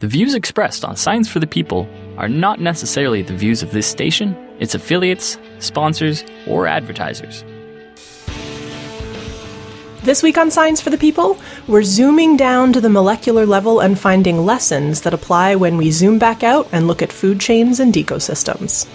The views expressed on Science for the People are not necessarily the views of this station, its affiliates, sponsors, or advertisers. This week on Science for the People, we're zooming down to the molecular level and finding lessons that apply when we zoom back out and look at food chains and ecosystems.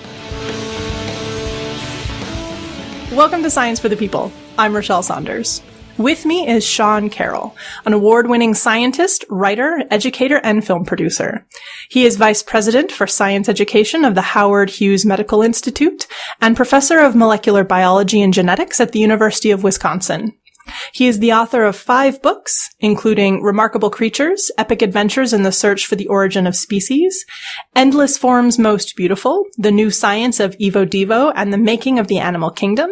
Welcome to Science for the People. I'm Rochelle Saunders. With me is Sean Carroll, an award-winning scientist, writer, educator, and film producer. He is Vice President for Science Education of the Howard Hughes Medical Institute and Professor of Molecular Biology and Genetics at the University of Wisconsin. He is the author of 5 books, including Remarkable Creatures, Epic Adventures in the Search for the Origin of Species, Endless Forms Most Beautiful, The New Science of Evo Devo and the Making of the Animal Kingdom,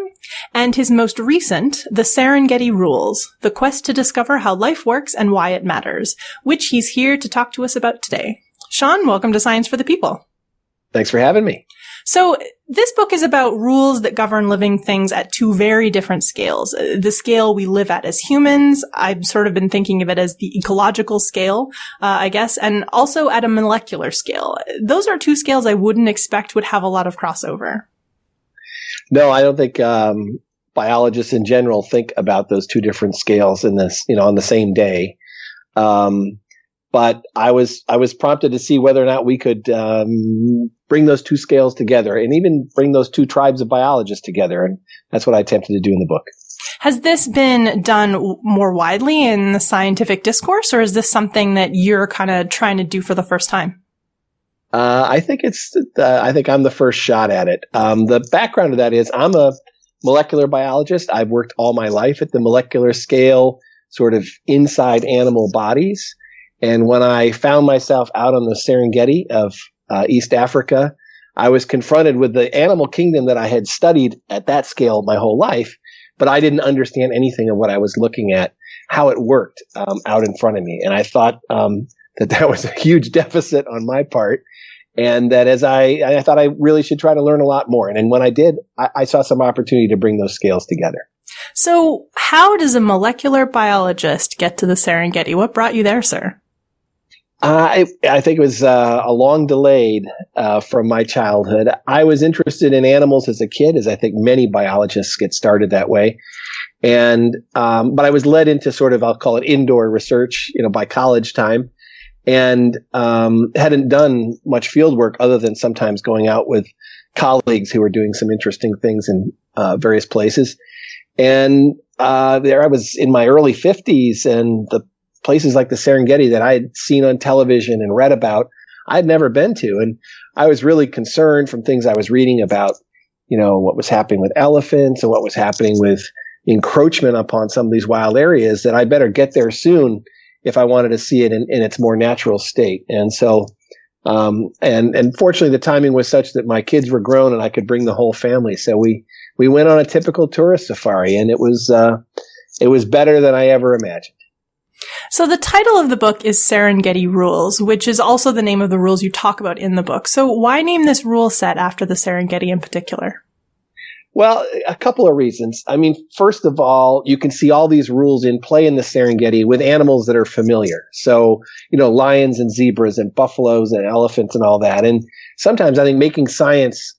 and his most recent, The Serengeti Rules, The Quest to Discover How Life Works and Why It Matters, which he's here to talk to us about today. Sean, welcome to Science for the People. Thanks for having me. So this book is about rules that govern living things at 2 very different scales. The scale we live at as humans, I've sort of been thinking of it as the ecological scale, I guess, and also at a molecular scale. Those are 2 scales I wouldn't expect would have a lot of crossover. No, I don't think biologists in general think about those 2 different scales in this, on the same day. But I was prompted to see whether or not we could bring those 2 scales together and even bring those 2 tribes of biologists together. And that's what I attempted to do in the book. Has this been done more widely in the scientific discourse, or is this something that you're kind of trying to do for the first time? I think I'm the first shot at it. The background of that is I'm a molecular biologist. I've worked all my life at the molecular scale, sort of inside animal bodies. And when I found myself out on the Serengeti of East Africa, I was confronted with the animal kingdom that I had studied at that scale my whole life, but I didn't understand anything of what I was looking at, how it worked out in front of me. And I thought that was a huge deficit on my part, and that I thought I really should try to learn a lot more. And when I did, I saw some opportunity to bring those scales together. So how does a molecular biologist get to the Serengeti? What brought you there, sir? I think it was a long delayed from my childhood. I was interested in animals as a kid, as I think many biologists get started that way. And but I was led into sort of, I'll call it indoor research, by college time, and hadn't done much field work other than sometimes going out with colleagues who were doing some interesting things in various places. And there I was in my early 50s, and the places like the Serengeti that I had seen on television and read about, I'd never been to. And I was really concerned from things I was reading about, what was happening with elephants and what was happening with encroachment upon some of these wild areas, that I better get there soon if I wanted to see it in its more natural state. And so, and fortunately the timing was such that my kids were grown and I could bring the whole family. So we went on a typical tourist safari, and it was better than I ever imagined. So the title of the book is Serengeti Rules, which is also the name of the rules you talk about in the book. So why name this rule set after the Serengeti in particular? Well, a couple of reasons. I mean, first of all, you can see all these rules in play in the Serengeti with animals that are familiar. So, lions and zebras and buffaloes and elephants and all that. And sometimes I think making science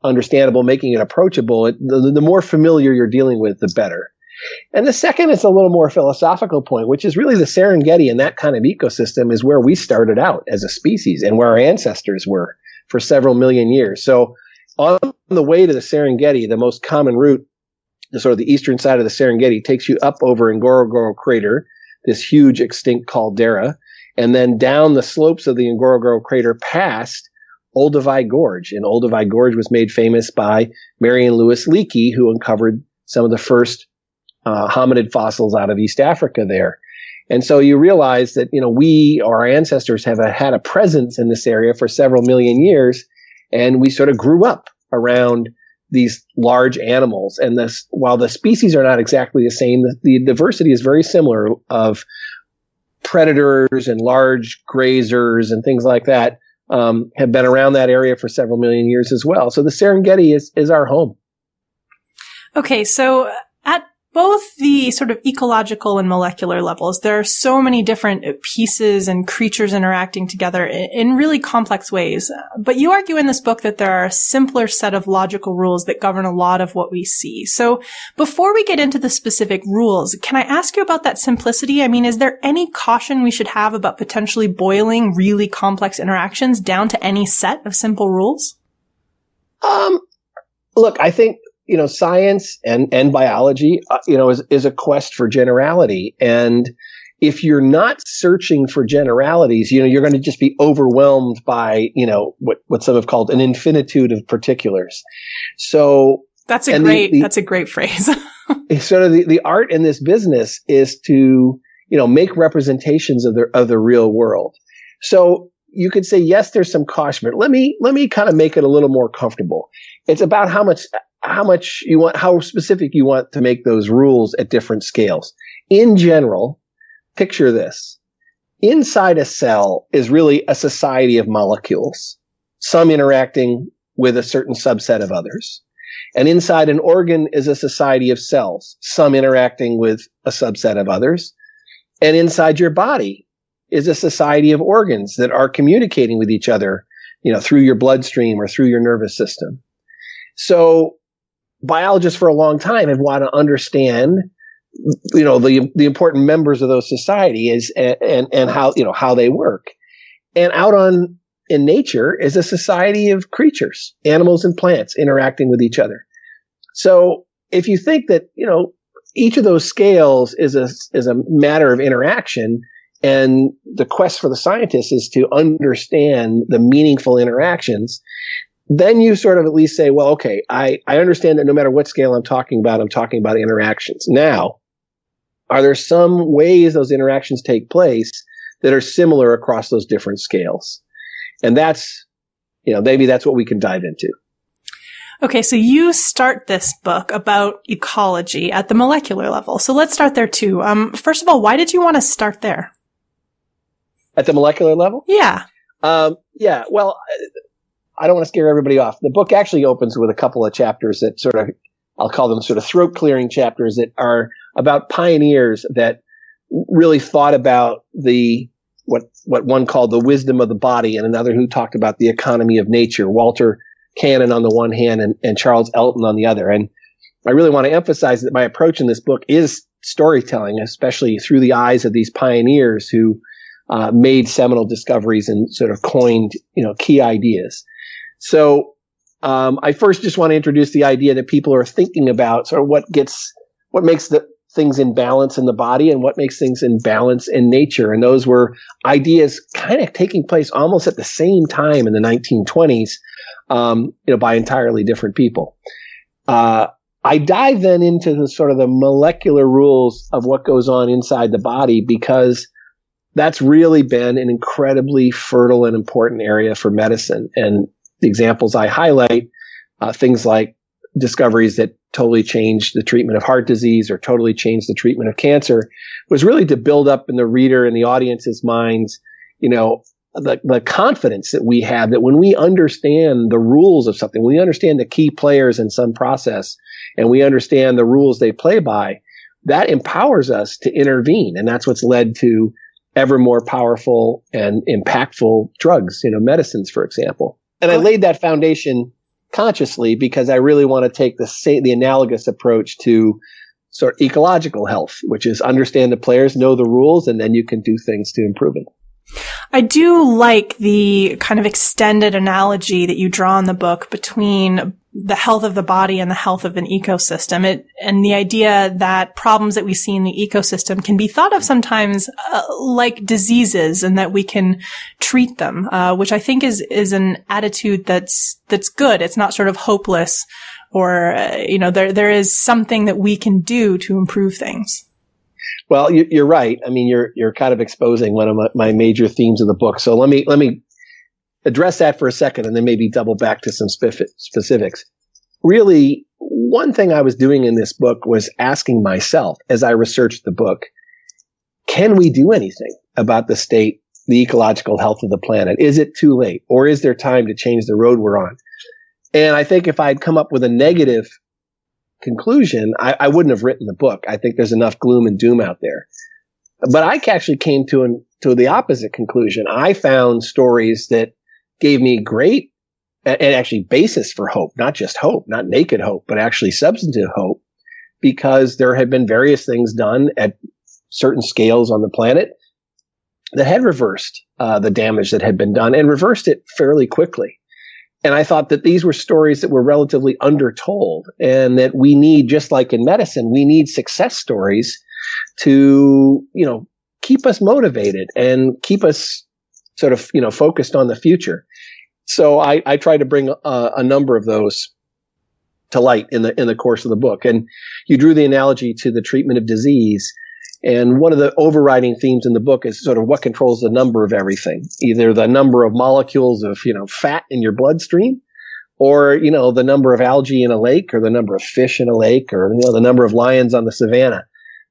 understandable, making it approachable, the more familiar you're dealing with, the better. And the second is a little more philosophical point, which is really the Serengeti and that kind of ecosystem is where we started out as a species and where our ancestors were for several million years. So on the way to the Serengeti, the most common route, the sort of the eastern side of the Serengeti, takes you up over Ngorongoro Crater, this huge extinct caldera, and then down the slopes of the Ngorongoro Crater past Olduvai Gorge. And Olduvai Gorge was made famous by Marion Lewis Leakey, who uncovered some of the first hominid fossils out of East Africa there. And so you realize that, we or our ancestors have had a presence in this area for several million years, and we sort of grew up around these large animals. And while the species are not exactly the same, the diversity is very similar of predators and large grazers and things like that have been around that area for several million years as well. So the Serengeti is our home. Okay, so at both the sort of ecological and molecular levels, there are so many different pieces and creatures interacting together in really complex ways. But you argue in this book that there are a simpler set of logical rules that govern a lot of what we see. So before we get into the specific rules, can I ask you about that simplicity? I mean, is there any caution we should have about potentially boiling really complex interactions down to any set of simple rules? Look, I think, science and biology, is a quest for generality. And if you're not searching for generalities, you're going to just be overwhelmed by, what some have called an infinitude of particulars. So that's a great phrase. Sort of the art in this business is to, make representations of the real world. So you could say, yes, there's some caution, but let me kind of make it a little more comfortable. It's about how much you want, how specific you want to make those rules at different scales. In general, picture this. Inside a cell is really a society of molecules, some interacting with a certain subset of others. And inside an organ is a society of cells, some interacting with a subset of others. And inside your body is a society of organs that are communicating with each other, through your bloodstream or through your nervous system. So biologists for a long time have wanted to understand, the important members of those societies and how they work. And in nature is a society of creatures, animals and plants interacting with each other. So if you think that, each of those scales is a matter of interaction, and the quest for the scientist is to understand the meaningful interactions, then you sort of at least say, well, okay, I understand that no matter what scale I'm talking about interactions. Now, are there some ways those interactions take place that are similar across those different scales? And that's, maybe that's what we can dive into. Okay, so you start this book about ecology at the molecular level. So let's start there too. First of all, why did you want to start there? At the molecular level? Yeah. Well, I don't want to scare everybody off. The book actually opens with a couple of chapters that sort of, I'll call them sort of throat clearing chapters that are about pioneers that really thought about what one called the wisdom of the body, and another who talked about the economy of nature, Walter Cannon on the one hand and Charles Elton on the other. And I really want to emphasize that my approach in this book is storytelling, especially through the eyes of these pioneers who made seminal discoveries and sort of coined, key ideas. So I first just want to introduce the idea that people are thinking about sort of what makes the things in balance in the body and what makes things in balance in nature. And those were ideas kind of taking place almost at the same time in the 1920s, by entirely different people. I dive then into the sort of the molecular rules of what goes on inside the body, because that's really been an incredibly fertile and important area for medicine. And the examples I highlight, things like discoveries that totally changed the treatment of heart disease or totally changed the treatment of cancer, was really to build up in the reader and the audience's minds, the confidence that we have that when we understand the rules of something, when we understand the key players in some process, and we understand the rules they play by, that empowers us to intervene. And that's what's led to ever more powerful and impactful drugs, medicines, for example. And I laid that foundation consciously because I really want to take the analogous approach to sort of ecological health, which is understand the players, know the rules, and then you can do things to improve it. I do like the kind of extended analogy that you draw in the book between the health of the body and the health of an ecosystem. And the idea that problems that we see in the ecosystem can be thought of sometimes like diseases, and that we can treat them, which I think is an attitude that's good. It's not sort of hopeless, or there is something that we can do to improve things. Well, you're right. I mean, you're kind of exposing one of my major themes of the book. So let me address that for a second, and then maybe double back to some specifics. Really, one thing I was doing in this book was asking myself, as I researched the book, can we do anything about the ecological health of the planet? Is it too late, or is there time to change the road we're on? And I think if I'd come up with a negative conclusion, I wouldn't have written the book. I think there's enough gloom and doom out there. But I actually came to the opposite conclusion. I found stories that gave me great and actually basis for hope, not just hope, not naked hope, but actually substantive hope, because there had been various things done at certain scales on the planet that had reversed the damage that had been done and reversed it fairly quickly. And I thought that these were stories that were relatively undertold, and that we need, just like in medicine, we need success stories to, keep us motivated and keep us sort of, focused on the future. So I try to bring a number of those to light in the course of the book. And you drew the analogy to the treatment of disease. And one of the overriding themes in the book is sort of what controls the number of everything, either the number of molecules of, fat in your bloodstream, or, the number of algae in a lake, or the number of fish in a lake, or, the number of lions on the savannah.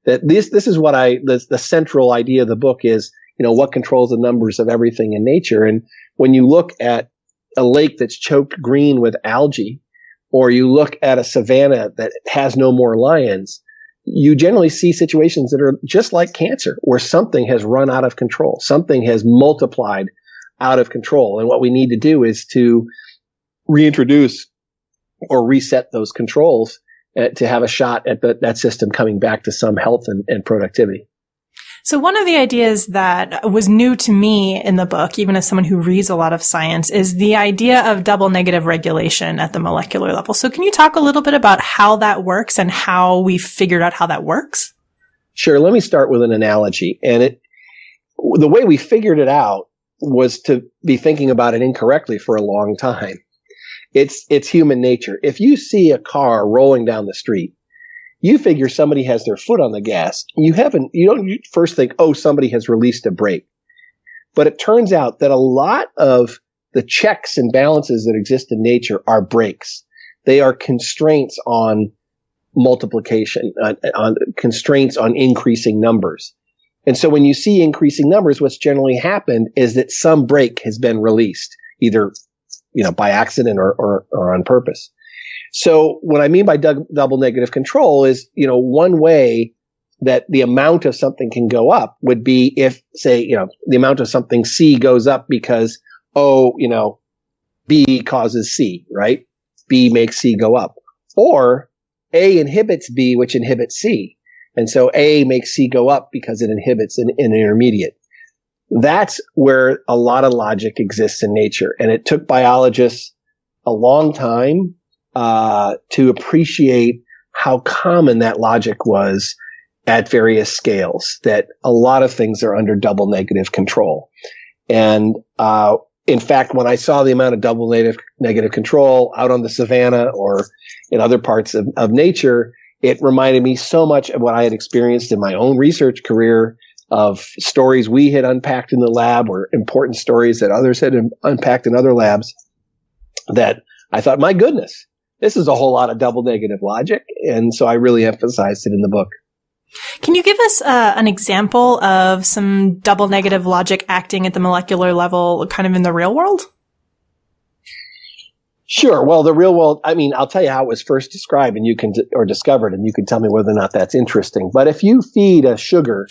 That this is what the central idea of the book is, what controls the numbers of everything in nature. And when you look at a lake that's choked green with algae, or you look at a savannah that has no more lions, you generally see situations that are just like cancer, where something has run out of control. Something has multiplied out of control. And what we need to do is to reintroduce or reset those controls to have a shot at that system coming back to some health and productivity. So one of the ideas that was new to me in the book, even as someone who reads a lot of science, is the idea of double negative regulation at the molecular level. So can you talk a little bit about how that works and how we figured out how that works? Sure. Let me start with an analogy. And the way we figured it out was to be thinking about it incorrectly for a long time. It's human nature. If you see a car rolling down the street, you figure somebody has their foot on the gas. You don't first think, oh, somebody has released a brake. But it turns out that a lot of the checks and balances that exist in nature are brakes. They are constraints on multiplication, on constraints on increasing numbers. And so when you see increasing numbers, what's generally happened is that some brake has been released, either by accident or on purpose. So what I mean by double negative control is, one way that the amount of something can go up would be if, say, the amount of something C goes up because, B causes C, right? B makes C go up. Or A inhibits B, which inhibits C. And so A makes C go up because it inhibits an intermediate. That's where a lot of logic exists in nature. And it took biologists a long time to appreciate how common that logic was at various scales, that a lot of things are under double negative control. And in fact, when I saw the amount of double negative control out on the savannah or in other parts of nature, it reminded me so much of what I had experienced in my own research career, of stories we had unpacked in the lab, or important stories that others had unpacked in other labs, that I thought, my goodness, this is a whole lot of double negative logic. And so I really emphasized it in the book. Can you give us an example of some double negative logic acting at the molecular level, kind of in the real world? Sure. Well, the real world, I'll tell you how it was first described or discovered, and you can tell me whether or not that's interesting. But if you feed a sugar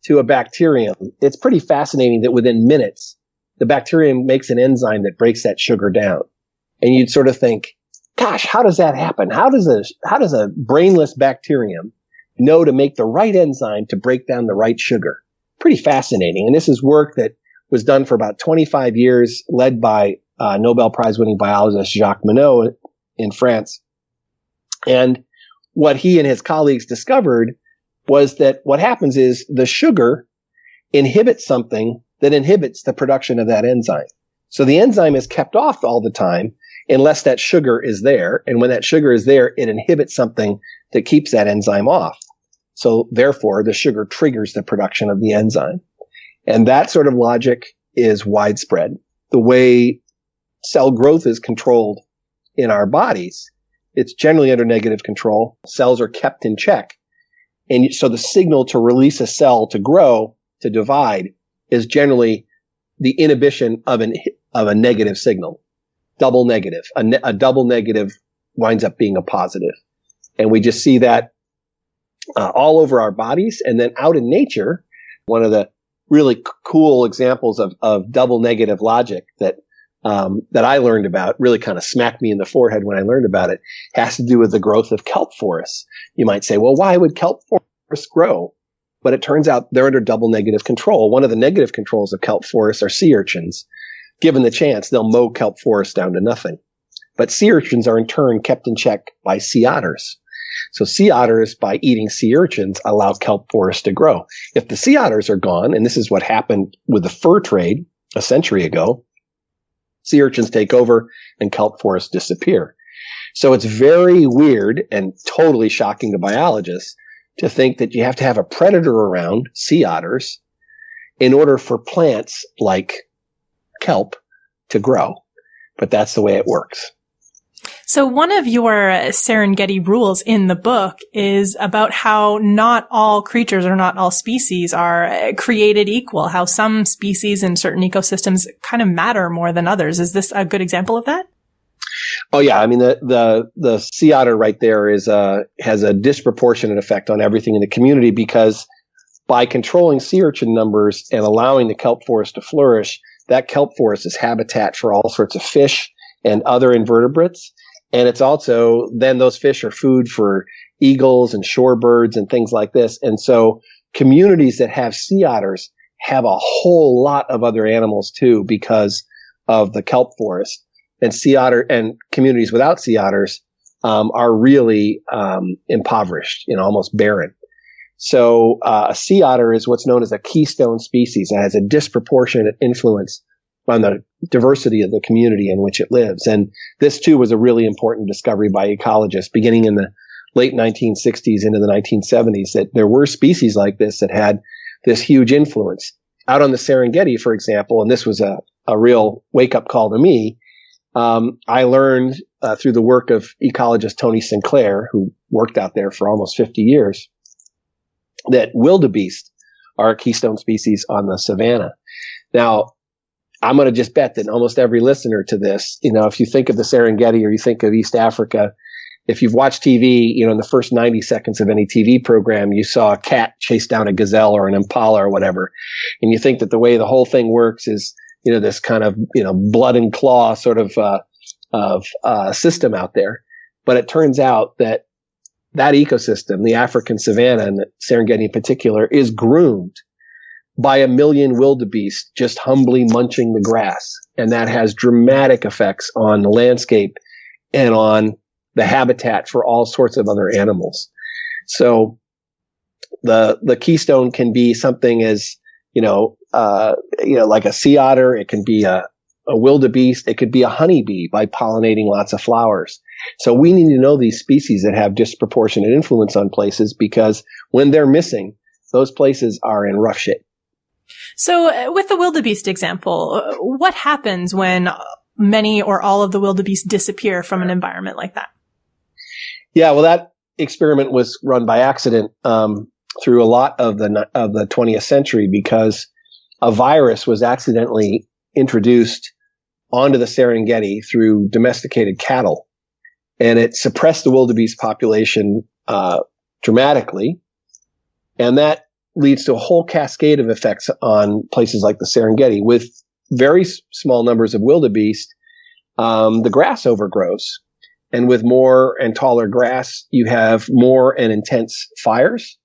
to a bacterium, it's pretty fascinating that within minutes, the bacterium makes an enzyme that breaks that sugar down. And you'd sort of think, gosh, how does that happen? How does a brainless bacterium know to make the right enzyme to break down the right sugar? Pretty fascinating. And this is work that was done for about 25 years, led by Nobel Prize winning biologist Jacques Monod in France. And what he and his colleagues discovered was that what happens is the sugar inhibits something that inhibits the production of that enzyme. So the enzyme is kept off all the time unless that sugar is there. And when that sugar is there, it inhibits something that keeps that enzyme off. So therefore, the sugar triggers the production of the enzyme. And that sort of logic is widespread. The way cell growth is controlled in our bodies, it's generally under negative control. Cells are kept in check. And so the signal to release a cell to grow, to divide, is generally the inhibition of a negative signal. Double negative. A double negative winds up being a positive. And we just see that all over our bodies. And then out in nature, one of the really cool examples of double negative logic that I learned about, really kind of smacked me in the forehead when I learned about it, has to do with the growth of kelp forests. You might say, well, why would kelp forests grow? But it turns out they're under double negative control. One of the negative controls of kelp forests are sea urchins. Given the chance, they'll mow kelp forests down to nothing. But sea urchins are in turn kept in check by sea otters. So sea otters, by eating sea urchins, allow kelp forests to grow. If the sea otters are gone, and this is what happened with the fur trade a century ago, sea urchins take over and kelp forests disappear. So it's very weird and totally shocking to biologists to think that you have to have a predator around, sea otters, in order for plants like kelp to grow. But that's the way it works. So one of your Serengeti rules in the book is about how not all creatures or not all species are created equal, how some species in certain ecosystems kind of matter more than others. Is this a good example of that? Oh yeah, I mean the sea otter right there has a disproportionate effect on everything in the community, because by controlling sea urchin numbers and allowing the kelp forest to flourish, that kelp forest is habitat for all sorts of fish and other invertebrates. And it's also, then those fish are food for eagles and shorebirds and things like this. And so communities that have sea otters have a whole lot of other animals too, because of the kelp forest. And sea otter and communities without sea otters are really impoverished, almost barren. So a sea otter is what's known as a keystone species. It has a disproportionate influence on the diversity of the community in which it lives. And this too was a really important discovery by ecologists beginning in the late 1960s into the 1970s, that there were species like this that had this huge influence. Out on the Serengeti, for example, and this was a real wake-up call to me, I learned through the work of ecologist Tony Sinclair, who worked out there for almost 50 years, that wildebeest are a keystone species on the savanna. Now, I'm going to just bet that almost every listener to this, if you think of the Serengeti or you think of East Africa, if you've watched TV, in the first 90 seconds of any TV program, you saw a cat chase down a gazelle or an impala or whatever. And you think that the way the whole thing works is, this kind of, blood and claw sort of system out there. But it turns out that ecosystem, the African savanna and the Serengeti in particular, is groomed by a million wildebeest just humbly munching the grass. And that has dramatic effects on the landscape and on the habitat for all sorts of other animals. So the keystone can be something as, like a sea otter. It can be a wildebeest. It could be a honeybee by pollinating lots of flowers. So we need to know these species that have disproportionate influence on places, because when they're missing, those places are in rough shape. So with the wildebeest example, what happens when many or all of the wildebeest disappear from an environment like that? Yeah, well, that experiment was run by accident through a lot of the 20th century, because a virus was accidentally introduced onto the Serengeti through domesticated cattle, and it suppressed the wildebeest population dramatically, and that leads to a whole cascade of effects on places like the Serengeti. With very small numbers of wildebeest, the grass overgrows. And with more and taller grass, you have more and intense fires.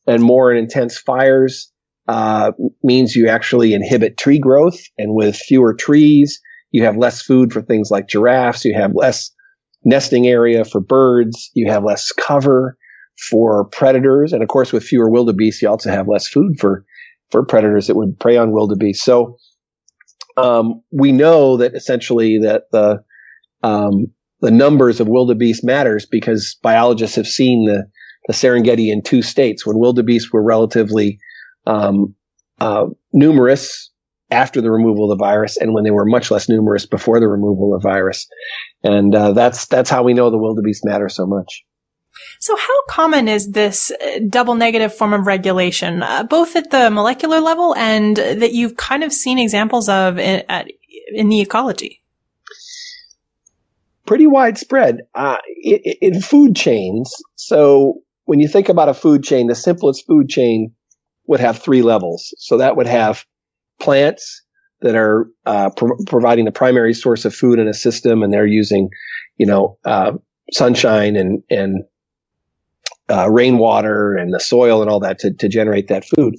And more and intense fires means you actually inhibit tree growth. And with fewer trees, you have less food for things like giraffes. You have less nesting area for birds. You have less cover for predators. And of course, with fewer wildebeest, you also have less food for predators that would prey on wildebeest. So we know that essentially that the numbers of wildebeest matters, because biologists have seen the Serengeti in two states: when wildebeest were relatively numerous after the removal of the virus, and when they were much less numerous before the removal of the virus. And that's how we know the wildebeest matter so much. So how common is this double negative form of regulation, both at the molecular level and that you've kind of seen examples of in the ecology? pretty widespread in food chains. So when you think about a food chain, the simplest food chain would have 3 levels. So that would have plants that are providing the primary source of food in a system, and they're using, sunshine and rainwater and the soil and all that to generate that food.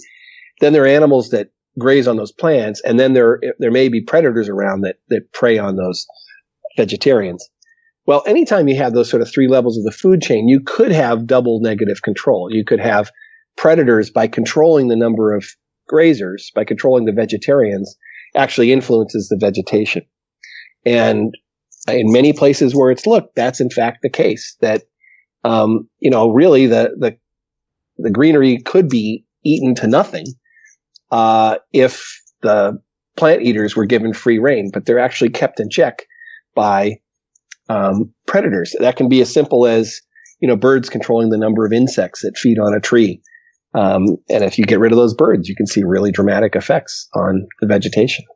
Then there are animals that graze on those plants, and then there may be predators around that prey on those vegetarians. Well, anytime you have those sort of 3 levels of the food chain, you could have double negative control. You could have predators, by controlling the number of grazers, by controlling the vegetarians, actually influences the vegetation. And in many places where it's looked, that's in fact the case, that really the greenery could be eaten to nothing if the plant eaters were given free rein, but they're actually kept in check by predators. That can be as simple as birds controlling the number of insects that feed on a tree. And if you get rid of those birds, you can see really dramatic effects on the vegetation.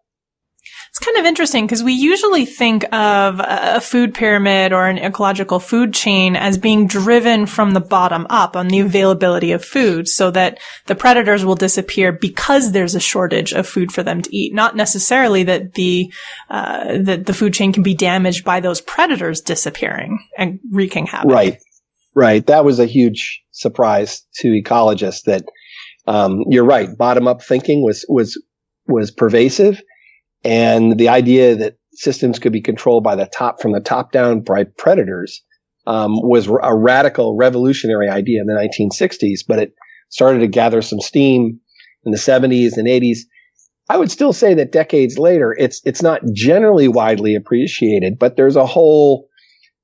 It's kind of interesting because we usually think of a food pyramid or an ecological food chain as being driven from the bottom up on the availability of food, so that the predators will disappear because there's a shortage of food for them to eat. Not necessarily that the food chain can be damaged by those predators disappearing and wreaking havoc. Right. That was a huge surprise to ecologists. That you're right. Bottom up thinking was pervasive. And the idea that systems could be controlled from the top down by predators was a radical, revolutionary idea in the 1960s, but it started to gather some steam in the 70s and 80s. I would still say that decades later, it's not generally widely appreciated, but there's a whole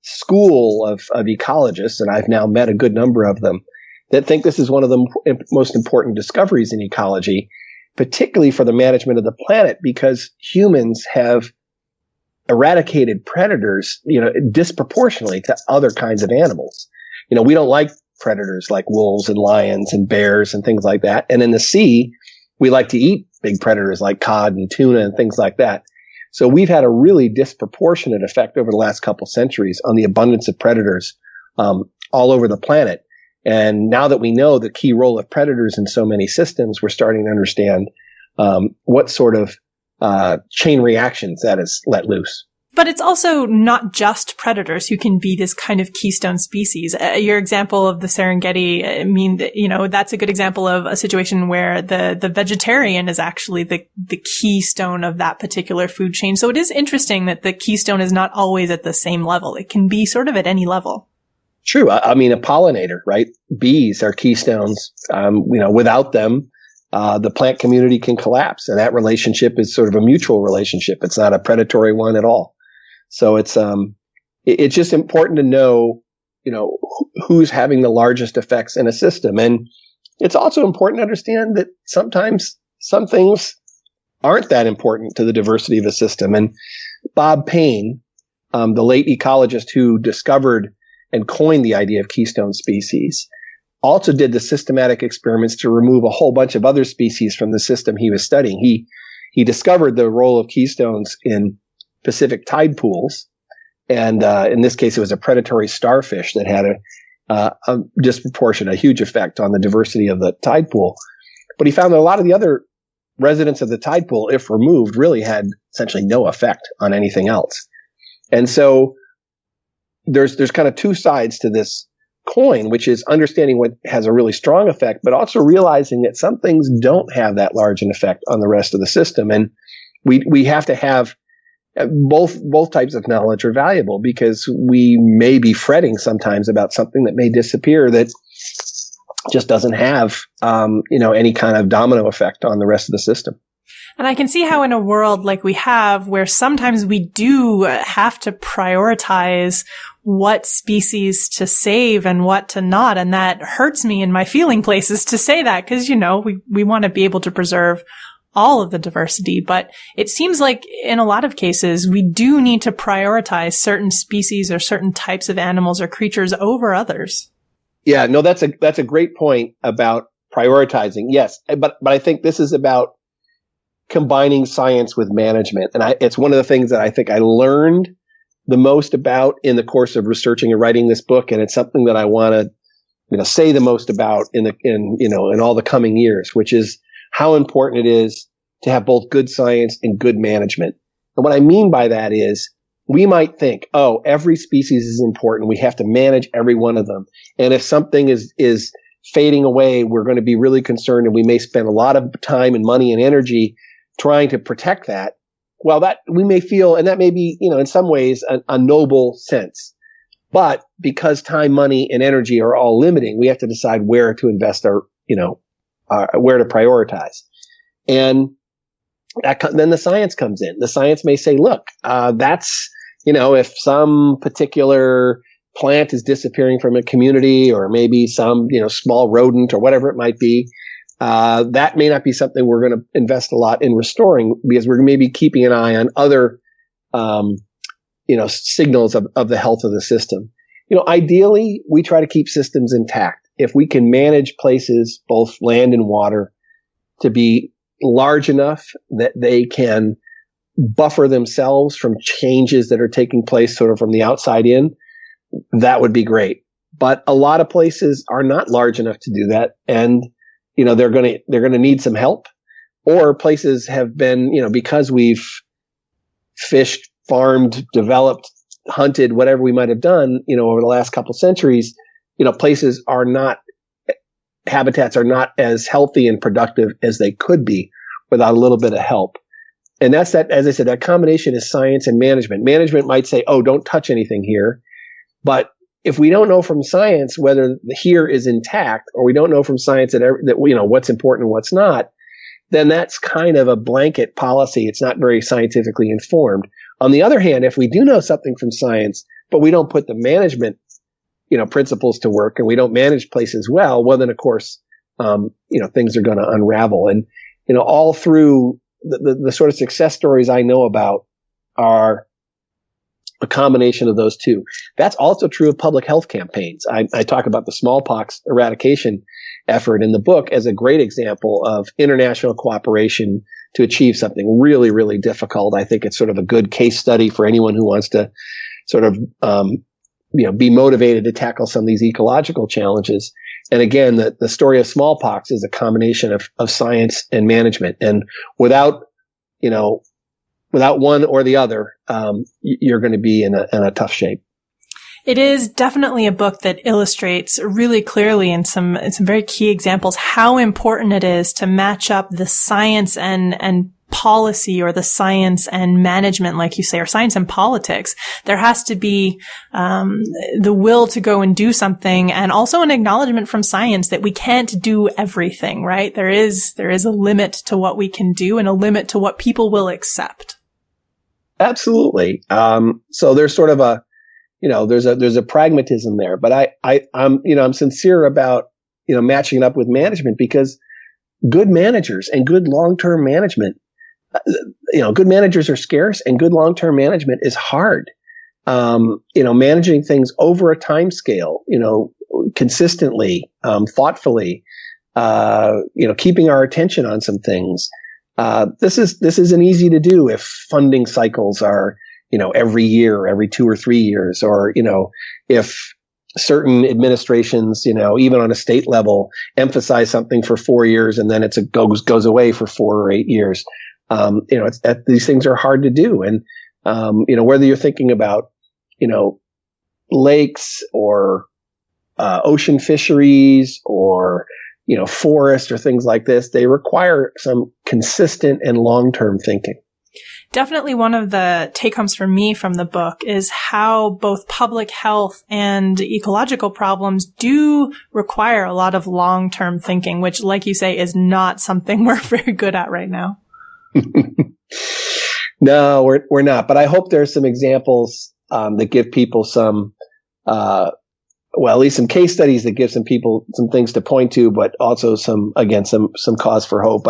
school of ecologists, and I've now met a good number of them, that think this is one of the most important discoveries in ecology, particularly for the management of the planet, because humans have eradicated predators, disproportionately to other kinds of animals. We don't like predators like wolves and lions and bears and things like that. And in the sea, we like to eat big predators like cod and tuna and things like that. So we've had a really disproportionate effect over the last couple centuries on the abundance of predators all over the planet. And now that we know the key role of predators in so many systems, we're starting to understand what sort of chain reactions that has let loose. But it's also not just predators who can be this kind of keystone species. Your example of the Serengeti, that's a good example of a situation where the vegetarian is actually the keystone of that particular food chain. So it is interesting that the keystone is not always at the same level. It can be sort of at any level. True. I mean, a pollinator, right? Bees are keystones. Without them, the plant community can collapse, and that relationship is sort of a mutual relationship. It's not a predatory one at all. So it's just important to know, who's having the largest effects in a system. And it's also important to understand that sometimes some things aren't that important to the diversity of a system. And Bob Payne, the late ecologist who discovered and coined the idea of keystone species, also did the systematic experiments to remove a whole bunch of other species from the system he was studying. He discovered the role of keystones in Pacific tide pools. And in this case, it was a predatory starfish that had a disproportionate, a huge effect on the diversity of the tide pool. But he found that a lot of the other residents of the tide pool, if removed, really had essentially no effect on anything else. And so there's kind of two sides to this coin, which is understanding what has a really strong effect, but also realizing that some things don't have that large an effect on the rest of the system. And we have to have both types of knowledge are valuable, because we may be fretting sometimes about something that may disappear that just doesn't have, any kind of domino effect on the rest of the system. And I can see how in a world like we have, where sometimes we do have to prioritize what species to save and what to not. And that hurts me in my feeling places to say that, because, we want to be able to preserve all of the diversity. But it seems like in a lot of cases, we do need to prioritize certain species or certain types of animals or creatures over others. Yeah, no, that's a great point about prioritizing. Yes. But I think this is about combining science with management. And it's one of the things that I think I learned the most about in the course of researching and writing this book, and it's something that I want to, say the most about in all the coming years, which is how important it is to have both good science and good management. And what I mean by that is we might think, oh, every species is important. We have to manage every one of them. And if something is fading away, we're going to be really concerned, and we may spend a lot of time and money and energy trying to protect that. Well, that we may feel, and that may be, in some ways a noble sense. But because time, money, and energy are all limiting, we have to decide where to invest where to prioritize. And then the science comes in. The science may say, look, that's, if some particular plant is disappearing from a community, or maybe some, small rodent or whatever it might be, that may not be something we're going to invest a lot in restoring, because we're maybe keeping an eye on other, signals of the health of the system. Ideally, we try to keep systems intact. If we can manage places, both land and water, to be large enough that they can buffer themselves from changes that are taking place sort of from the outside in, that would be great. But a lot of places are not large enough to do that, and they're going to need some help. Or places have been, because we've fished, farmed, developed, hunted, whatever we might have done, over the last couple centuries, places are not, habitats are not as healthy and productive as they could be without a little bit of help. And that's that, as I said, that combination is science and management. Management might say, oh, don't touch anything here. But if we don't know from science whether here is intact, or we don't know from science that what's important and what's not, then that's kind of a blanket policy. It's not very scientifically informed. On the other hand, if we do know something from science, but we don't put the management, principles to work, and we don't manage places well, then of course, things are going to unravel. And, all through the sort of success stories I know about are a combination of those two. That's also true of public health campaigns. I talk about the smallpox eradication effort in the book as a great example of international cooperation to achieve something really, really difficult. I think it's sort of a good case study for anyone who wants to sort of, be motivated to tackle some of these ecological challenges. And again, the story of smallpox is a combination of science and management. And without one or the other, you're going to be in a tough shape. It is definitely a book that illustrates really clearly in some very key examples how important it is to match up the science and policy, or the science and management, like you say, or science and politics. There has to be the will to go and do something, and also an acknowledgement from science that we can't do everything, right? There is a limit to what we can do, and a limit to what people will accept. Absolutely. So there's sort of there's a pragmatism there, but I'm sincere about, matching it up with management, because good managers and good long-term management, good managers are scarce, and good long-term management is hard. Managing things over a time scale, consistently, thoughtfully, keeping our attention on some things. This isn't easy to do if funding cycles are, every year, or every 2 or 3 years, or, if certain administrations, even on a state level, emphasize something for 4 years and then it goes away for 4 or 8 years. These things are hard to do. And, whether you're thinking about, lakes or, ocean fisheries or, forest or things like this, they require some consistent and long-term thinking. Definitely one of the take-homes for me from the book is how both public health and ecological problems do require a lot of long-term thinking, which, like you say, is not something we're very good at right now. No, we're not. But I hope there's some examples that give people some, at least some case studies that give some people some things to point to, but also some cause for hope.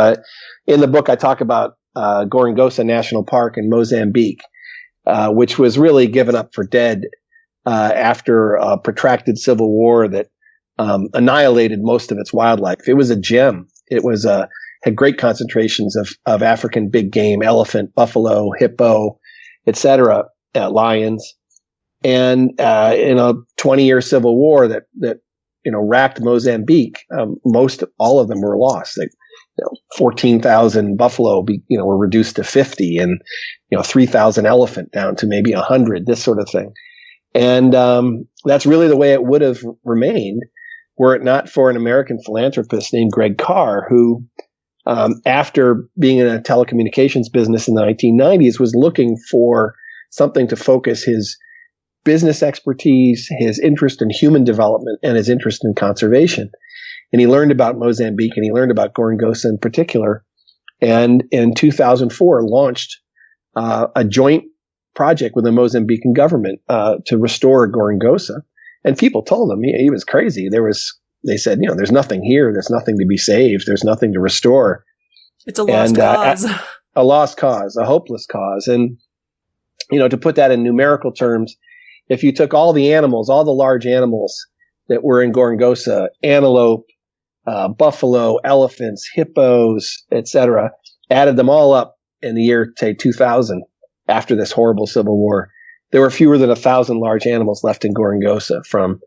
In the book, I talk about Gorongosa National Park in Mozambique, which was really given up for dead after a protracted civil war that annihilated most of its wildlife. It was a gem. It was had great concentrations of African big game, elephant, buffalo, hippo, etc., lions. And in a 20-year civil war that racked Mozambique, all of them were lost. 14,000 buffalo, were reduced to 50, and 3,000 elephant down to maybe 100. This sort of thing. And that's really the way it would have remained were it not for an American philanthropist named Greg Carr, who, after being in a telecommunications business in the 1990s, was looking for something to focus his business expertise, his interest in human development, and his interest in conservation. And he learned about Mozambique, and he learned about Gorongosa in particular. And in 2004, launched a joint project with the Mozambican government to restore Gorongosa. And people told him he was crazy. They said, there's nothing here. There's nothing to be saved. There's nothing to restore. It's a lost cause. A lost cause, a hopeless cause. And, to put that in numerical terms, if you took all the animals, all the large animals that were in Gorongosa, antelope, buffalo, elephants, hippos, etc., added them all up in the year, say, 2000, after this horrible civil war, there were fewer than 1,000 large animals left in Gorongosa from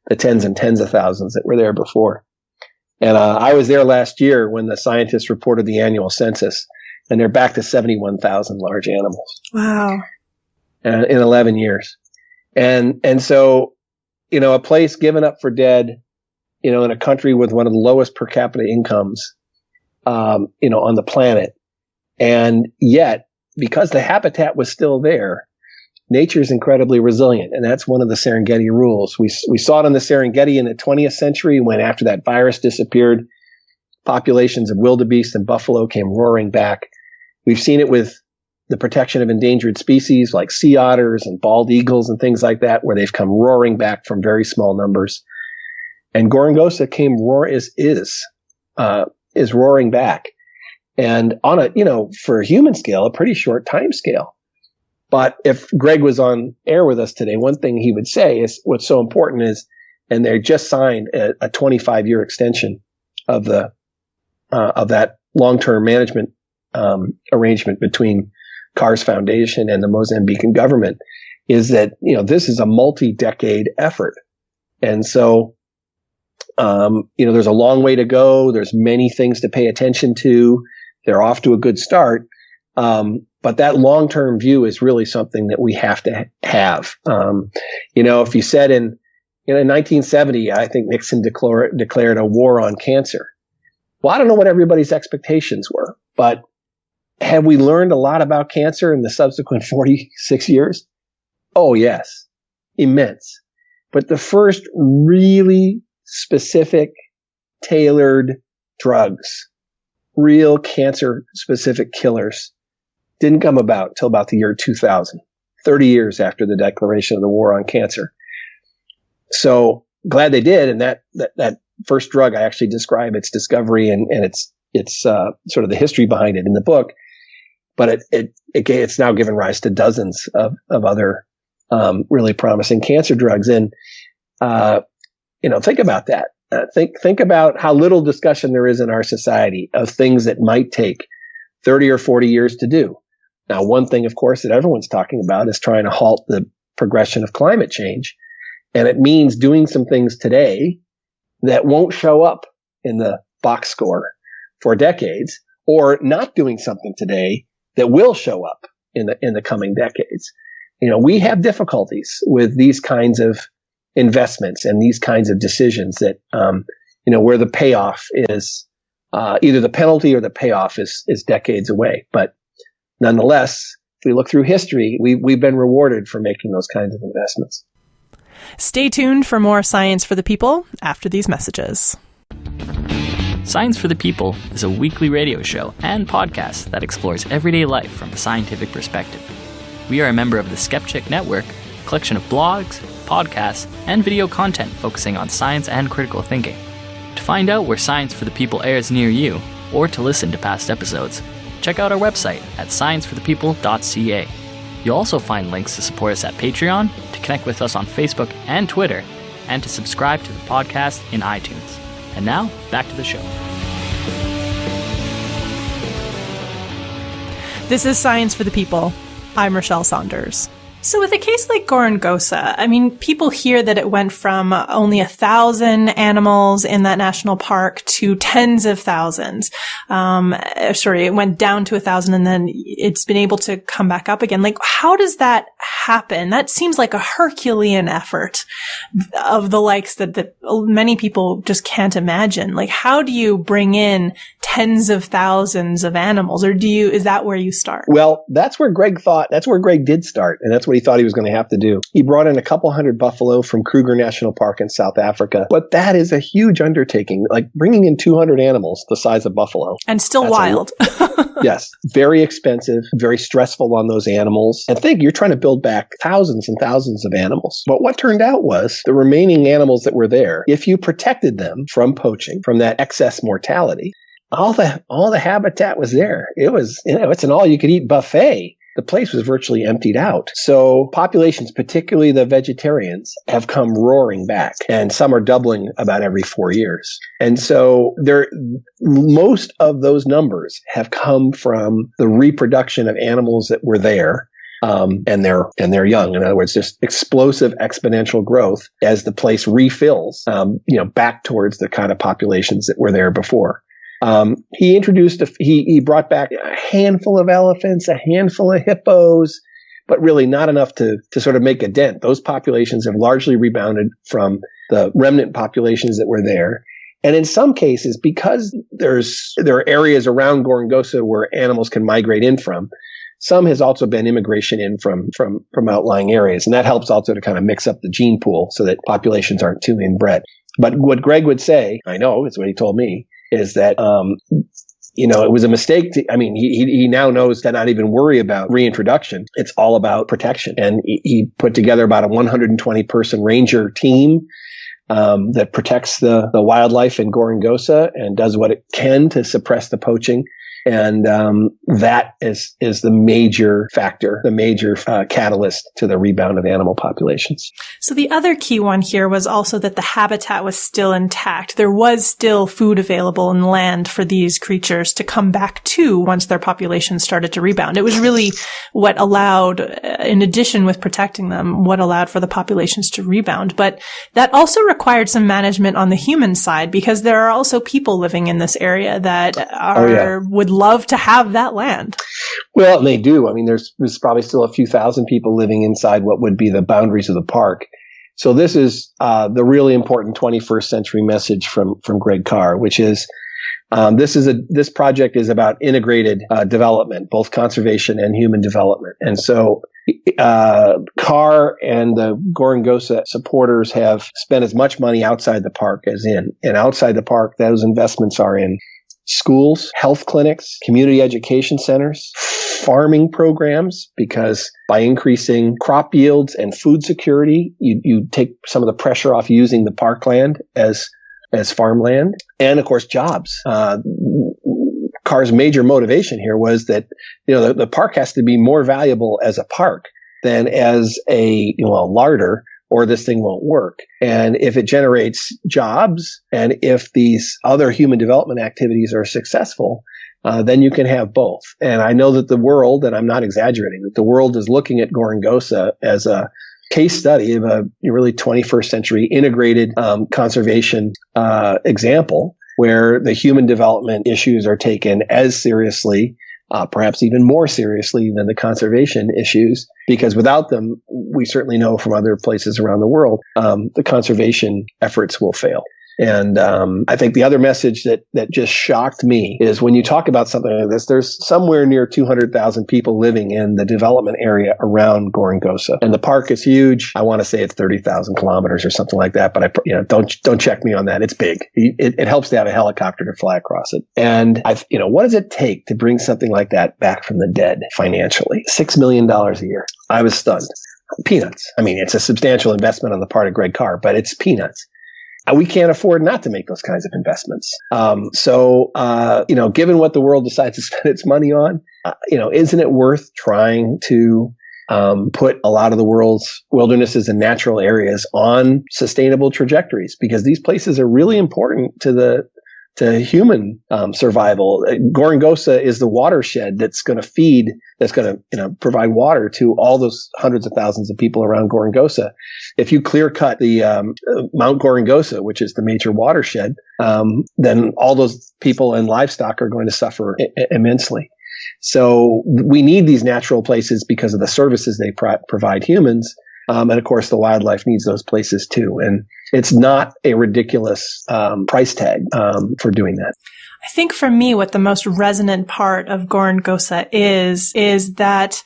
the tens and tens of thousands that were there before. And I was there last year when the scientists reported the annual census, and they're back to 71,000 large animals. Wow. In 11 years. And so, a place given up for dead, in a country with one of the lowest per capita incomes, on the planet. And yet, because the habitat was still there, nature is incredibly resilient. And that's one of the Serengeti rules. We saw it in the Serengeti in the 20th century when, after that virus disappeared, populations of wildebeest and buffalo came roaring back. We've seen it with the protection of endangered species like sea otters and bald eagles and things like that, where they've come roaring back from very small numbers. And Gorongosa is roaring back. And on for a human scale, a pretty short time scale. But if Greg was on air with us today, one thing he would say is what's so important is, and they just signed a 25-year extension of that long-term management arrangement between Carr's Foundation and the Mozambican government, is that this is a multi-decade effort, and so there's a long way to go. There's many things to pay attention to. They're off to a good start. But that long-term view is really something that we have to have. If you said in 1970, I think Nixon declared a war on cancer. Well, I don't know what everybody's expectations were, but have we learned a lot about cancer in the subsequent 46 years? Oh, yes. Immense. But the first really specific, tailored drugs, real cancer-specific killers, didn't come about till about the year 2000, 30 years after the declaration of the war on cancer. So glad they did. And that first drug, I actually describe its discovery and its sort of the history behind it in the book. But it's now given rise to dozens of other really promising cancer drugs. And think about that. Think about how little discussion there is in our society of things that might take 30 or 40 years to do. Now, one thing, of course, that everyone's talking about is trying to halt the progression of climate change. And it means doing some things today that won't show up in the box score for decades, or not doing something today that will show up in the coming decades. We have difficulties with these kinds of investments and these kinds of decisions that, where the payoff is, either the penalty or the payoff is decades away. But nonetheless, if we look through history, we've been rewarded for making those kinds of investments. Stay tuned for more Science for the People after these messages. Science for the People is a weekly radio show and podcast that explores everyday life from a scientific perspective. We are a member of the Skeptic Network, a collection of blogs, podcasts, and video content focusing on science and critical thinking. To find out where Science for the People airs near you, or to listen to past episodes, check out our website at scienceforthepeople.ca. You'll also find links to support us at Patreon, to connect with us on Facebook and Twitter, and to subscribe to the podcast in iTunes. And now, back to the show. This is Science for the People. I'm Rochelle Saunders. So with a case like Gorongosa, I mean, people hear that it went from only 1,000 animals in that national park to tens of thousands. It went down to 1,000 and then it's been able to come back up again. Like, how does that happen? That seems like a Herculean effort of the likes that many people just can't imagine. Like, how do you bring in tens of thousands of animals, or is that where you start? Well, that's where Greg did start, and that's what he thought he was going to have to do. He brought in a couple hundred buffalo from Kruger National Park in South Africa, but that is a huge undertaking, like bringing in 200 animals the size of buffalo. And still wild. Yes, very expensive, very stressful on those animals. And think, you're trying to build back thousands and thousands of animals. But what turned out was the remaining animals that were there, if you protected them from poaching, from that excess mortality, all the habitat was there. It was, it's an all-you-could-eat buffet. The place was virtually emptied out. So populations, particularly the vegetarians, have come roaring back, and some are doubling about every 4 years. And so most of those numbers have come from the reproduction of animals that were there. And they're young. In other words, just explosive exponential growth as the place refills, back towards the kind of populations that were there before. He brought back a handful of elephants, a handful of hippos, but really not enough to sort of make a dent. Those populations have largely rebounded from the remnant populations that were there. And in some cases, because there are areas around Gorongosa where animals can migrate in from, some has also been immigration in from outlying areas. And that helps also to kind of mix up the gene pool so that populations aren't too inbred. But what Greg would say, I know, it's what he told me, is that, it was a mistake. He now knows to not even worry about reintroduction. It's all about protection. And he put together about a 120 person ranger team that protects the wildlife in Gorongosa and does what it can to suppress the poaching. And that is the major factor, the major catalyst to the rebound of animal populations. So the other key one here was also that the habitat was still intact. There was still food available and land for these creatures to come back to once their population started to rebound. It was really what allowed, in addition with protecting them, what allowed for the populations to rebound. But that also required some management on the human side, because there are also people living in this area that would love to have that land. Well, and they do. I mean, there's probably still a few thousand people living inside what would be the boundaries of the park. So this is the really important 21st century message from Greg Carr, which is this project is about integrated development, both conservation and human development. And so Carr and the Gorongosa supporters have spent as much money outside the park as in. And outside the park, those investments are in schools, health clinics, community education centers, farming programs, because by increasing crop yields and food security, you take some of the pressure off using the parkland as farmland, and of course jobs. Carr's major motivation here was that the park has to be more valuable as a park than as a larder, or this thing won't work. And if it generates jobs, and if these other human development activities are successful, then you can have both. And I know that the world, and I'm not exaggerating, that the world is looking at Gorongosa as a case study of a really 21st century integrated conservation example, where the human development issues are taken as seriously, perhaps even more seriously than the conservation issues, because without them, we certainly know from other places around the world, the conservation efforts will fail. And I think the other message that just shocked me is when you talk about something like this, there's somewhere near 200,000 people living in the development area around Gorongosa. And the park is huge. I want to say it's 30,000 kilometers or something like that, but don't check me on that. It's big. It helps to have a helicopter to fly across it. And what does it take to bring something like that back from the dead financially? $6 million a year. I was stunned. Peanuts. I mean, it's a substantial investment on the part of Greg Carr, but it's peanuts. We can't afford not to make those kinds of investments. Given what the world decides to spend its money on, isn't it worth trying to put a lot of the world's wildernesses and natural areas on sustainable trajectories? Because these places are really important to the human survival. Gorongosa is the watershed that's going to provide water to all those hundreds of thousands of people around Gorongosa. If you clear cut the Mount Gorongosa, which is the major watershed, then all those people and livestock are going to suffer immensely. So we need these natural places because of the services they provide humans. And of course, the wildlife needs those places too. And it's not a ridiculous price tag for doing that. I think for me, what the most resonant part of Gorongosa is that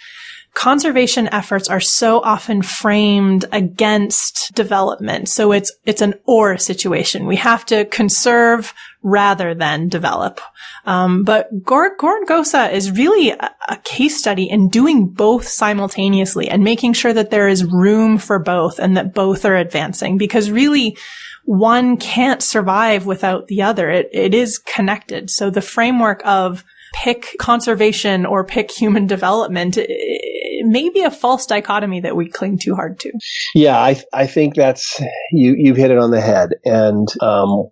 conservation efforts are so often framed against development. So it's an or situation. We have to conserve rather than develop. But Gorongosa is really a case study in doing both simultaneously and making sure that there is room for both and that both are advancing, because really one can't survive without the other. It is connected. So the framework of pick conservation or pick human development, it may be a false dichotomy that we cling too hard to. Yeah, I think that's, you've hit it on the head. And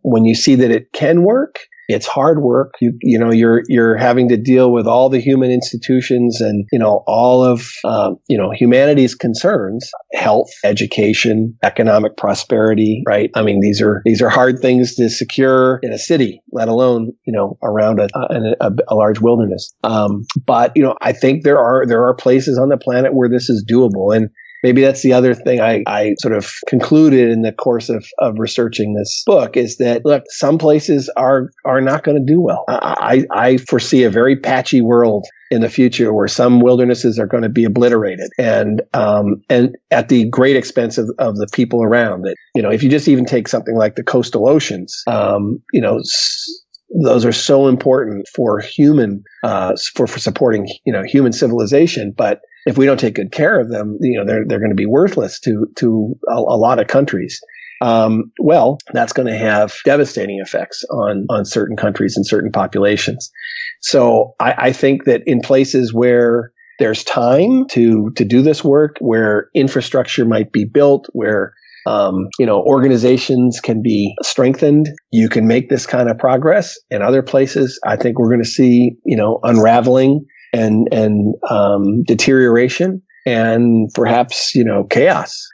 when you see that it can work, it's hard work. You're having to deal with all the human institutions and, all of, humanity's concerns, health, education, economic prosperity, right? I mean, these are hard things to secure in a city, let alone, around a large wilderness. But I think there are places on the planet where this is doable. And maybe that's the other thing I sort of concluded in the course of researching this book is that, look, some places are not going to do well. I foresee a very patchy world in the future where some wildernesses are going to be obliterated and at the great expense of the people around that. If you just even take something like the coastal oceans, those are so important for human, for supporting, human civilization. But if we don't take good care of them, they're going to be worthless to a lot of countries. Well, that's going to have devastating effects on certain countries and certain populations. So I think that in places where there's time to do this work, where infrastructure might be built, where organizations can be strengthened, you can make this kind of progress. In other places, I think we're going to see, unraveling and deterioration and perhaps, chaos,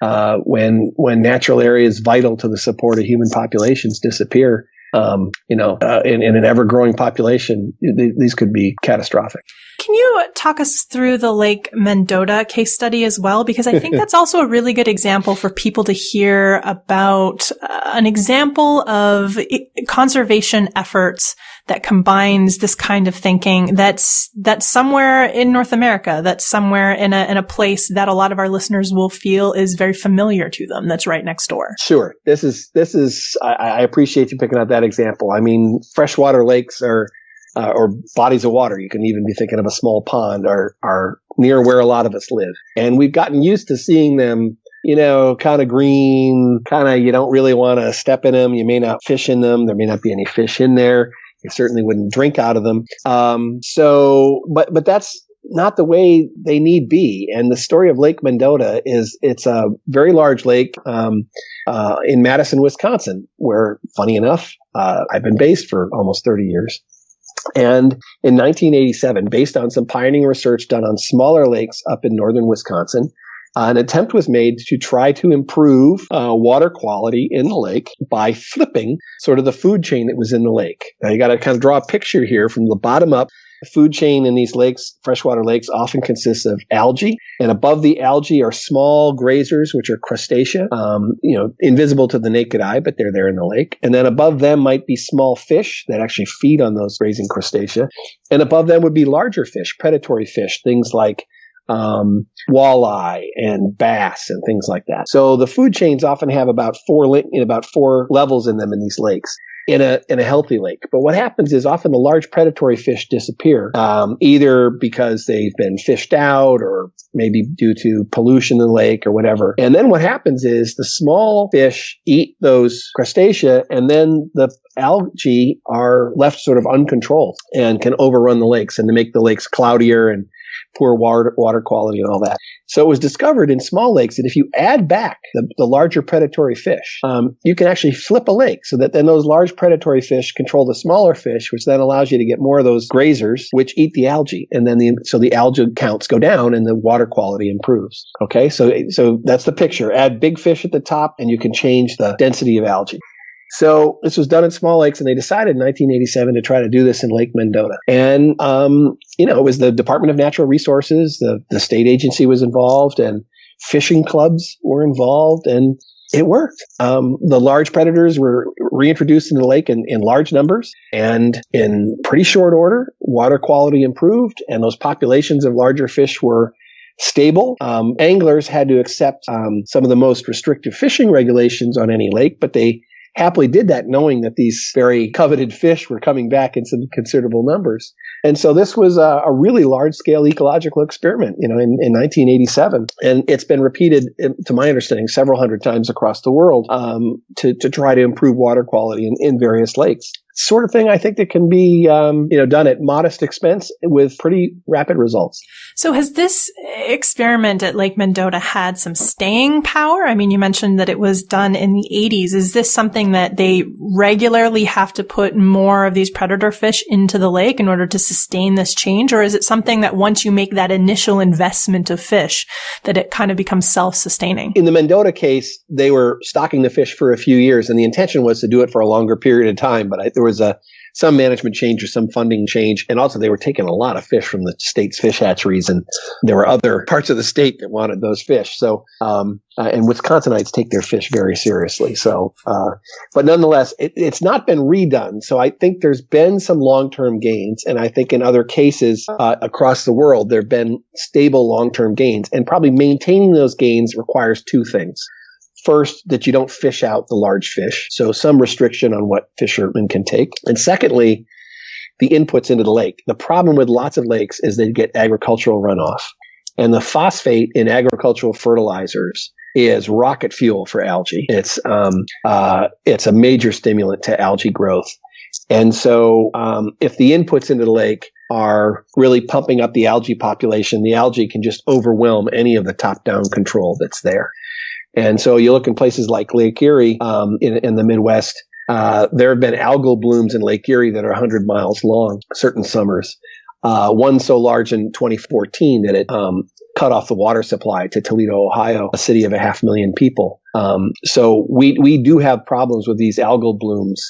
when natural areas vital to the support of human populations disappear. In an ever-growing population, these could be catastrophic. Can you talk us through the Lake Mendota case study as well? Because I think that's also a really good example for people to hear about an example of conservation efforts that combines this kind of thinking that's somewhere in North America, that's somewhere in a place that a lot of our listeners will feel is very familiar to them, that's right next door. Sure. This is I appreciate you picking out that example. I mean, freshwater lakes or bodies of water, you can even be thinking of a small pond, are near where a lot of us live. And we've gotten used to seeing them, kind of green, you don't really want to step in them. You may not fish in them. There may not be any fish in there. You certainly wouldn't drink out of them. But that's not the way they need be. And the story of Lake Mendota it's a very large lake, in Madison, Wisconsin, where, funny enough, I've been based for almost 30 years. And in 1987, based on some pioneering research done on smaller lakes up in northern Wisconsin, an attempt was made to try to improve water quality in the lake by flipping sort of the food chain that was in the lake. Now, you got to kind of draw a picture here from the bottom up. The food chain in these lakes, freshwater lakes, often consists of algae, and above the algae are small grazers, which are crustacea, invisible to the naked eye, but they're there in the lake. And then above them might be small fish that actually feed on those grazing crustacea. And above them would be larger fish, predatory fish, things like walleye and bass and things like that. So the food chains often have about four levels in them in these lakes. In a healthy lake. But what happens is often the large predatory fish disappear, either because they've been fished out or maybe due to pollution in the lake or whatever. And then what happens is the small fish eat those crustacea, and then the algae are left sort of uncontrolled and can overrun the lakes and to make the lakes cloudier and poor water quality and all that. So it was discovered in small lakes that if you add back the larger predatory fish, you can actually flip a lake so that then those large predatory fish control the smaller fish, which then allows you to get more of those grazers, which eat the algae. And then so the algae counts go down and the water quality improves. Okay, so that's the picture. Add big fish at the top and you can change the density of algae. So this was done in small lakes, and they decided in 1987 to try to do this in Lake Mendota. And, it was the Department of Natural Resources, the state agency was involved, and fishing clubs were involved, and it worked. The large predators were reintroduced in the lake in large numbers, and in pretty short order, water quality improved, and those populations of larger fish were stable. Anglers had to accept some of the most restrictive fishing regulations on any lake, but they happily did that knowing that these very coveted fish were coming back in some considerable numbers. And so this was a really large-scale ecological experiment, in 1987. And it's been repeated, to my understanding, several hundred times across the world to try to improve water quality in various lakes. Sort of thing I think that can be done at modest expense with pretty rapid results. So has this experiment at Lake Mendota had some staying power? I mean, you mentioned that it was done in the 80s. Is this something that they regularly have to put more of these predator fish into the lake in order to sustain this change? Or is it something that once you make that initial investment of fish, that it kind of becomes self-sustaining? In the Mendota case, they were stocking the fish for a few years, and the intention was to do it for a longer period of time, but there was some management change or some funding change. And also they were taking a lot of fish from the state's fish hatcheries, and there were other parts of the state that wanted those fish. So, and Wisconsinites take their fish very seriously. So, but nonetheless, it's not been redone. So I think there's been some long-term gains. And I think in other cases across the world, there have been stable long-term gains, and probably maintaining those gains requires two things. First, that you don't fish out the large fish, so some restriction on what fishermen can take. And secondly, the inputs into the lake. The problem with lots of lakes is they get agricultural runoff. And the phosphate in agricultural fertilizers is rocket fuel for algae. It's a major stimulant to algae growth. And so if the inputs into the lake are really pumping up the algae population, the algae can just overwhelm any of the top-down control that's there. And so you look in places like Lake Erie in the Midwest, there have been algal blooms in Lake Erie that are 100 miles long, certain summers. One so large in 2014 that it cut off the water supply to Toledo, Ohio, a city of 500,000 people. So we do have problems with these algal blooms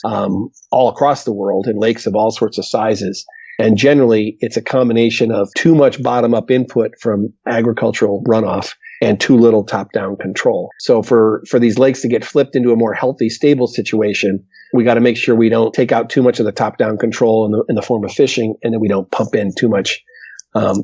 all across the world in lakes of all sorts of sizes. And generally, it's a combination of too much bottom-up input from agricultural runoff and too little top-down control. So for these lakes to get flipped into a more healthy, stable situation, we got to make sure we don't take out too much of the top-down control in the form of fishing, and then we don't pump in too much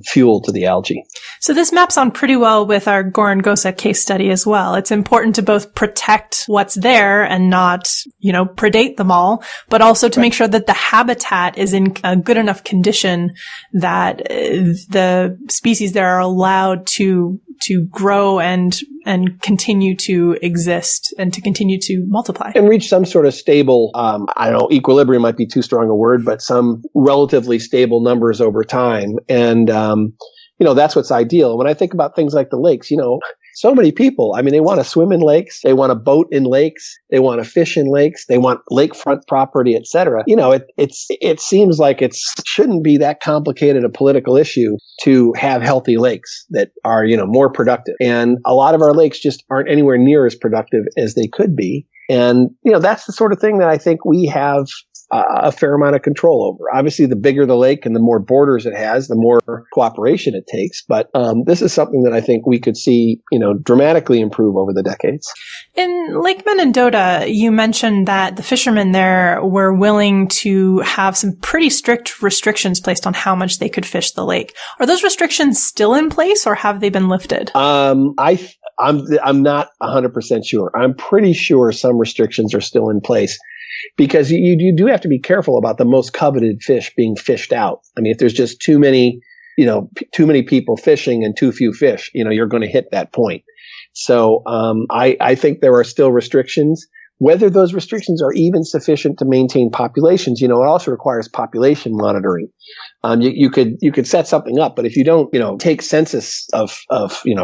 fuel to the algae. So this maps on pretty well with our Gorongosa case study as well. It's important to both protect what's there and not, predate them all, but also to make sure that the habitat is in a good enough condition that the species there are allowed to grow and continue to exist and to continue to multiply. And reach some sort of stable, equilibrium might be too strong a word, but some relatively stable numbers over time. And, that's what's ideal. When I think about things like the lakes, so many people, they want to swim in lakes, they want to boat in lakes, they want to fish in lakes, they want lakefront property, et cetera. It seems like it shouldn't be that complicated a political issue to have healthy lakes that are, more productive. And a lot of our lakes just aren't anywhere near as productive as they could be. And, that's the sort of thing that I think we have a fair amount of control over. Obviously, the bigger the lake and the more borders it has, the more cooperation it takes. But this is something that I think we could see, dramatically improve over the decades. In Lake Mendota, you mentioned that the fishermen there were willing to have some pretty strict restrictions placed on how much they could fish the lake. Are those restrictions still in place, or have they been lifted? I'm not 100% sure. I'm pretty sure some restrictions are still in place, because you do have to be careful about the most coveted fish being fished out. If there's just too many people fishing and too few fish, you're going to hit that point. So I think there are still restrictions. whether those restrictions are even sufficient to maintain populations, it also requires population monitoring. You could set something up, but if you don't, take census of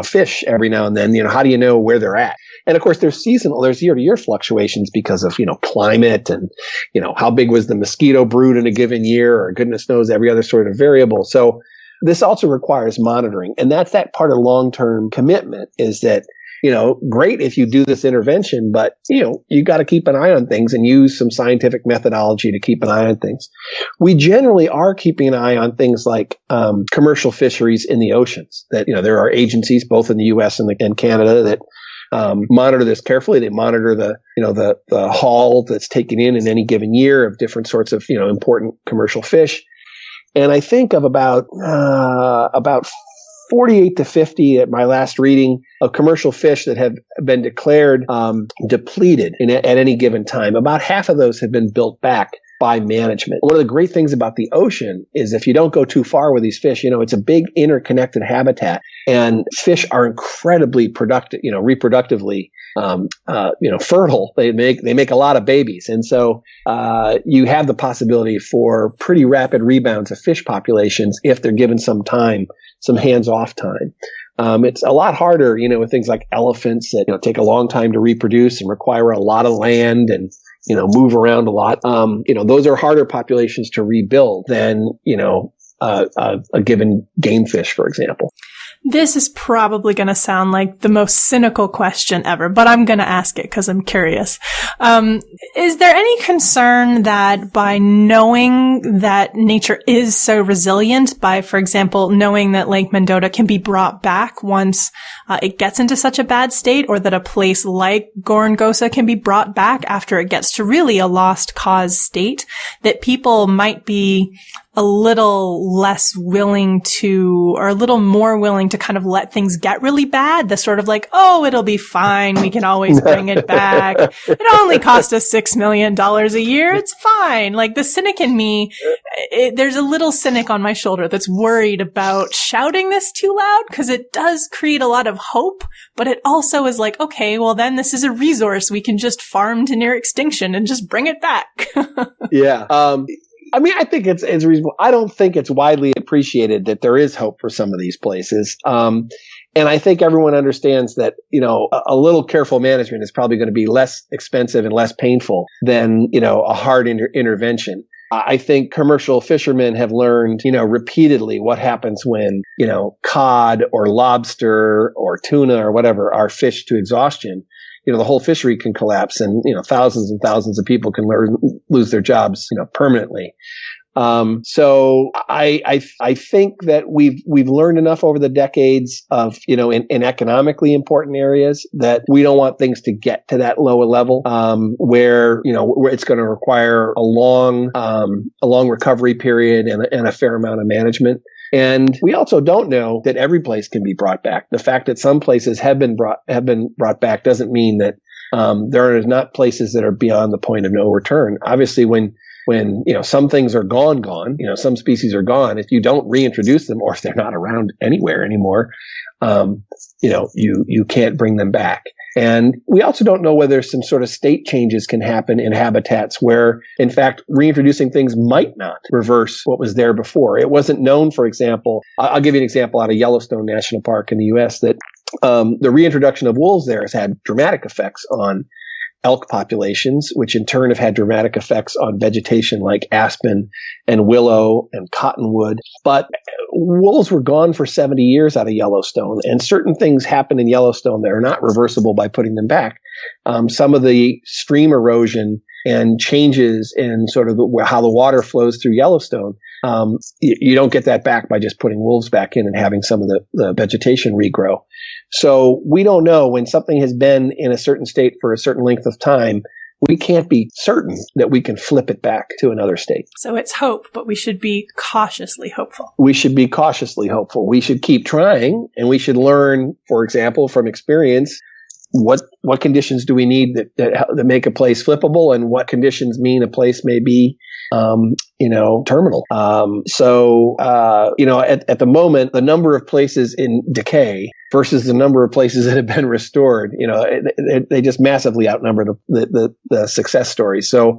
fish every now and then, how do you know where they're at? And of course, there's year-to-year fluctuations because of, climate and, how big was the mosquito brood in a given year, or goodness knows every other sort of variable. So this also requires monitoring. And that's that part of long-term commitment, is that, great if you do this intervention, but, you got to keep an eye on things and use some scientific methodology to keep an eye on things. We generally are keeping an eye on things like commercial fisheries in the oceans. That, there are agencies both in the U.S. and Canada that monitor this carefully. They monitor the haul that's taken in any given year of different sorts of, important commercial fish. And I think of about 48 to 50 at my last reading of commercial fish that have been declared depleted at any given time. About half of those have been built back by management. One of the great things about the ocean is if you don't go too far with these fish, it's a big interconnected habitat, and fish are incredibly productive, reproductively, fertile. They make a lot of babies. And so, you have the possibility for pretty rapid rebounds of fish populations if they're given some time, some hands-off time. It's a lot harder, with things like elephants that, take a long time to reproduce and require a lot of land and, move around a lot. Those are harder populations to rebuild than, a given game fish, for example. This is probably going to sound like the most cynical question ever, but I'm going to ask it because I'm curious. Is there any concern that by knowing that nature is so resilient, by, for example, knowing that Lake Mendota can be brought back once it gets into such a bad state, or that a place like Gorongosa can be brought back after it gets to really a lost cause state, that people might be a little less willing to, or a little more willing to kind of let things get really bad? The sort of like, oh, it'll be fine. We can always bring it back. It only cost us $6 million a year. It's fine. Like, the cynic in me, there's a little cynic on my shoulder that's worried about shouting this too loud, because it does create a lot of hope, but it also is like, okay, well then this is a resource we can just farm to near extinction and just bring it back. Yeah. I think it's reasonable. I don't think it's widely appreciated that there is hope for some of these places. And I think everyone understands that, a little careful management is probably going to be less expensive and less painful than, a hard intervention. I think commercial fishermen have learned, repeatedly what happens when, cod or lobster or tuna or whatever are fished to exhaustion. The whole fishery can collapse, and, thousands and thousands of people can lose their jobs, permanently. So I think that we've learned enough over the decades of, in economically important areas, that we don't want things to get to that lower level, where it's going to require a long recovery period and a fair amount of management. And we also don't know that every place can be brought back. The fact that some places have been brought back doesn't mean that there are not places that are beyond the point of no return. Obviously, when some things are gone, some species are gone, if you don't reintroduce them, or if they're not around anywhere anymore, you can't bring them back. And we also don't know whether some sort of state changes can happen in habitats where, in fact, reintroducing things might not reverse what was there before. It wasn't known, for example, I'll give you an example out of Yellowstone National Park in the U.S., that the reintroduction of wolves there has had dramatic effects on elk populations, which in turn have had dramatic effects on vegetation like aspen and willow and cottonwood. But wolves were gone for 70 years out of Yellowstone, and certain things happen in Yellowstone that are not reversible by putting them back. Some of the stream erosion and changes in sort of how the water flows through Yellowstone, you don't get that back by just putting wolves back in and having some of the vegetation regrow. So we don't know, when something has been in a certain state for a certain length of time, we can't be certain that we can flip it back to another state. So it's hope, but we should be cautiously hopeful. We should be cautiously hopeful. We should keep trying, and we should learn, for example, from experience, what conditions do we need that make a place flippable, and what conditions mean a place may be terminal. At the moment, the number of places in decay versus the number of places that have been restored. They just massively outnumber the success stories. So,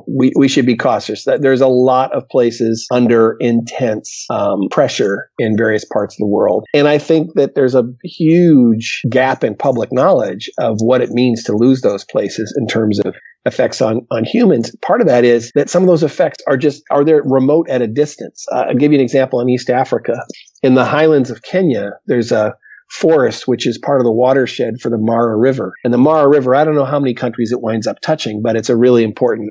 we should be cautious. That there's a lot of places under intense pressure in various parts of the world. And I think that there's a huge gap in public knowledge of what it means to lose those places in terms of effects on humans. Part of that is that some of those effects are there remote at a distance. I'll give you an example in East Africa. In the highlands of Kenya, there's a forest which is part of the watershed for the Mara River. And the Mara River, I don't know how many countries it winds up touching, but it's a really important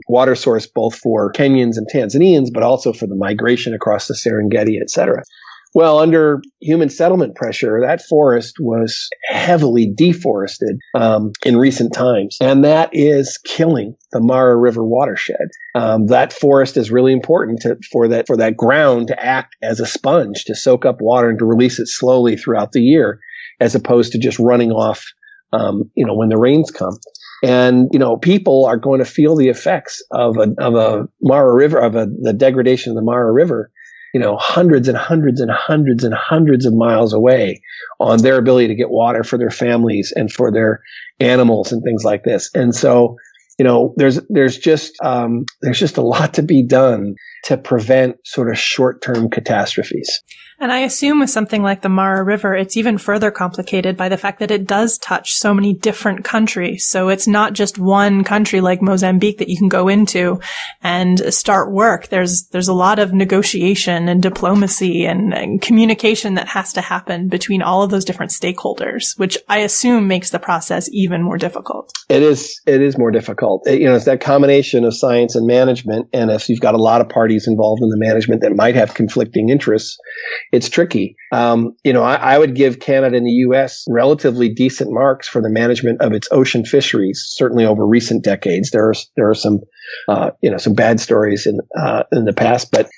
water source both for Kenyans and Tanzanians, but also for the migration across the Serengeti, et cetera. Well, under human settlement pressure, that forest was heavily deforested in recent times, and that is killing the Mara River watershed. That forest is really important for that ground to act as a sponge, to soak up water and to release it slowly throughout the year, as opposed to just running off, when the rains come. And, people are going to feel the effects of a Mara River, the degradation of the Mara River, hundreds and hundreds and hundreds and hundreds of miles away, on their ability to get water for their families and for their animals and things like this. And so, there's just a lot to be done to prevent sort of short-term catastrophes. And I assume with something like the Mara River, it's even further complicated by the fact that it does touch so many different countries. So it's not just one country like Mozambique that you can go into and start work. There's a lot of negotiation and diplomacy and communication that has to happen between all of those different stakeholders, which I assume makes the process even more difficult. It is more difficult. It's that combination of science and management. And if you've got a lot of parties involved in the management that might have conflicting interests, it's tricky. I would give Canada and the U.S. relatively decent marks for the management of its ocean fisheries. Certainly over recent decades, there are some bad stories in the past, but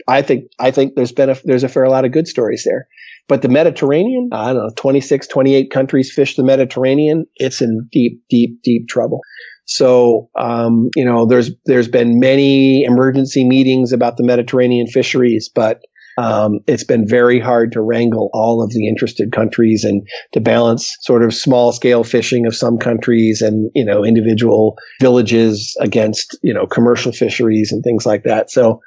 I think there's a fair lot of good stories there. But the Mediterranean, 26, 28 countries fish the Mediterranean. It's in deep, deep, deep trouble. So, there's been many emergency meetings about the Mediterranean fisheries, but it's been very hard to wrangle all of the interested countries and to balance sort of small scale fishing of some countries and, individual villages against, commercial fisheries and things like that. So,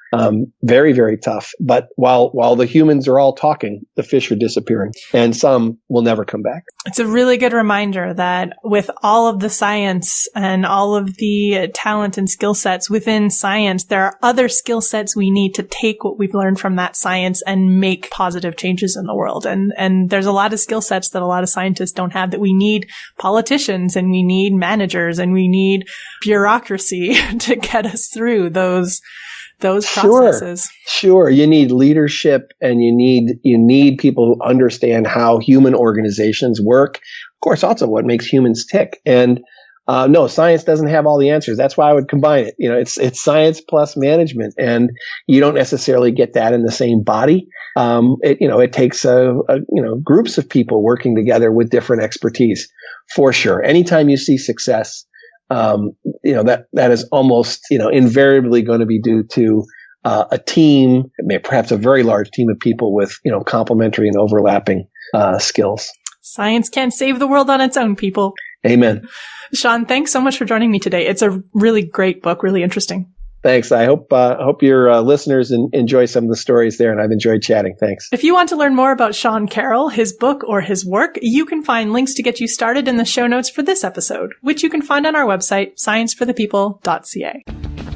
very, very tough. But while the humans are all talking, the fish are disappearing, and some will never come back. It's a really good reminder that with all of the science and all of the talent and skill sets within science, there are other skill sets we need to take what we've learned from that science and make positive changes in the world. And there's a lot of skill sets that a lot of scientists don't have, that we need politicians and we need managers and we need bureaucracy to get us through those processes. Sure. You need leadership, and you need people who understand how human organizations work. Of course, also what makes humans tick. And no, science doesn't have all the answers. That's why I would combine it. It's science plus management, and you don't necessarily get that in the same body. It takes groups of people working together with different expertise, for sure. Anytime you see success, that is almost, invariably going to be due to a team, perhaps a very large team of people with, complementary and overlapping skills. Science can't save the world on its own, people. Amen. Sean, thanks so much for joining me today. It's a really great book, really interesting. Thanks. I hope your listeners enjoy some of the stories there, and I've enjoyed chatting. Thanks. If you want to learn more about Sean Carroll, his book, or his work, you can find links to get you started in the show notes for this episode, which you can find on our website, scienceforthepeople.ca.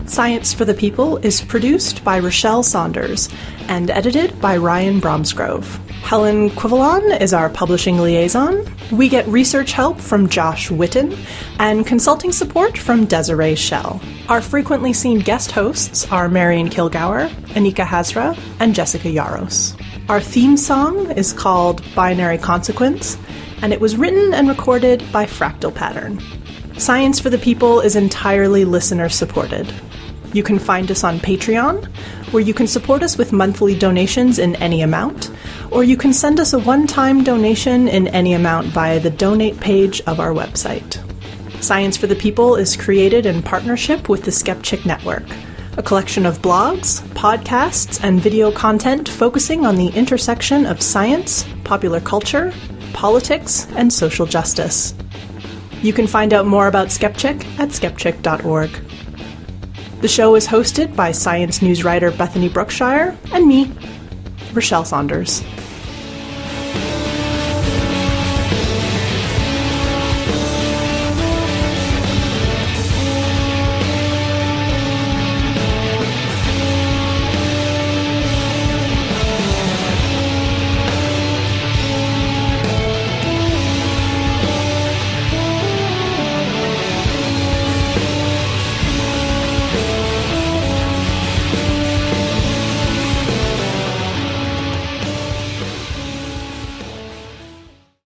Science for the People is produced by Rochelle Saunders and edited by Ryan Bromsgrove. Helen Quivalon is our publishing liaison. We get research help from Josh Witten and consulting support from Desiree Schell. Our frequently seen guest hosts are Marion Kilgour, Anika Hazra, and Jessica Yaros. Our theme song is called Binary Consequence, and it was written and recorded by Fractal Pattern. Science for the People is entirely listener-supported. You can find us on Patreon, where you can support us with monthly donations in any amount, or you can send us a one-time donation in any amount via the donate page of our website. Science for the People is created in partnership with the Skepchick Network. a collection of blogs, podcasts, and video content focusing on the intersection of science, popular culture, politics, and social justice. You can find out more about Skepchick at skepchick.org. The show is hosted by science news writer Bethany Brookshire and me, Rochelle Saunders.